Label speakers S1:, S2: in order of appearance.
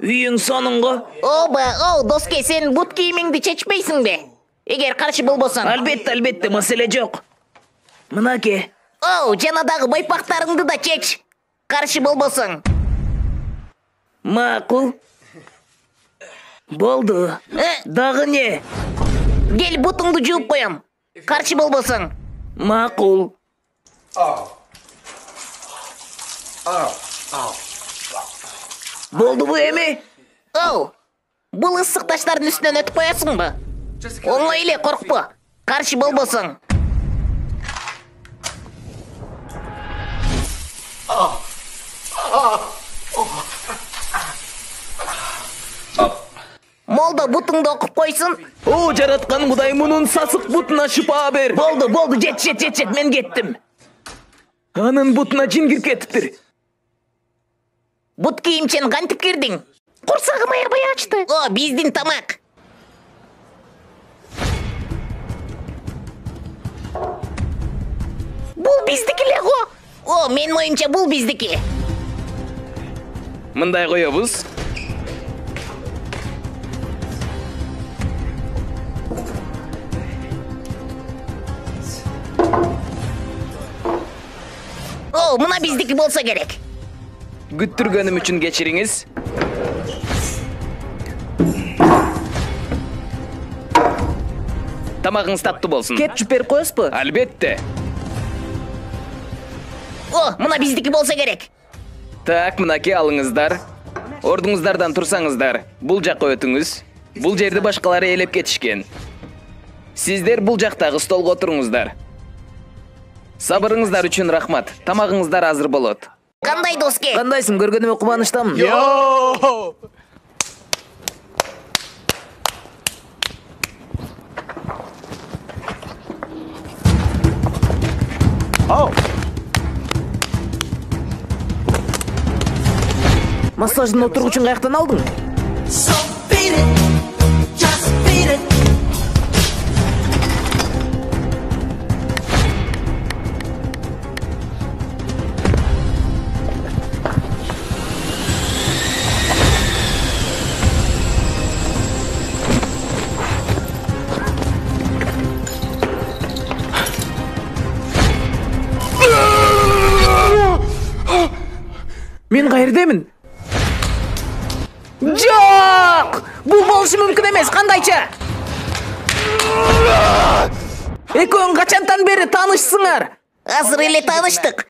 S1: Үйің соныңғы?
S2: Доске, сен бут кийимиңди чечпейсиң бе? Эгер каршы болбосоң.
S1: Албетте, маселе жок. Мынаке.
S2: Жанадагы байпактарыңды да чеч. Каршы болбосоң.
S1: Макул. Болду. Дагы не?
S2: Кел, бутуңду жууп коем. Каршы болбосоң.
S1: Макул. Болду бу эми?
S2: Бул ысык таштардын үстүнөн өтүп коесуңбу? Оңой эле, коркпо. Каршы болбосоң. Молдо, бутуңду окуп койсун.
S1: Жараткан Кудай, мунун сасык бутуна шыпа бер. Болду, жет, мен кеттим. Анын бутуна жин кирип кетиптир.
S2: Бут кийимчен кантип кирдиң? Курсагым аябай ачты. Биздин тамак. Бул биздики эле го. Менин оюмча бул биздики.
S1: Мындай коебуз.
S2: Мына биздики болсо керек.
S1: Күттүргөнүм үчүн кечириңиз. Тамагыңыз таттуу болсун. Кетчуп берип коесузбу? Албетте.
S2: Мына биздики болсо керек.
S1: Так, мынаке алыңыздар. Ордуңуздардан турсаңыздар. Бул жакка өтүңүз. Бул жерди башкалары ээлеп кетишкен. Сиздер бул жактагы столго отуруңуздар. Сабырыңыздар үчүн рахмат. Тамагыңыздар азыр болот.
S2: Кандай, Доске?
S1: Кандайсың, көргөнүмө кубанычтамын. Массаждын отургучун каяктан алдың? Мен кайердемин? Жок! Бул болушу мүмкүн эмес, кандайча? Экөөң качантан бери таанышсыңар?
S2: Азыр эле тааныштык.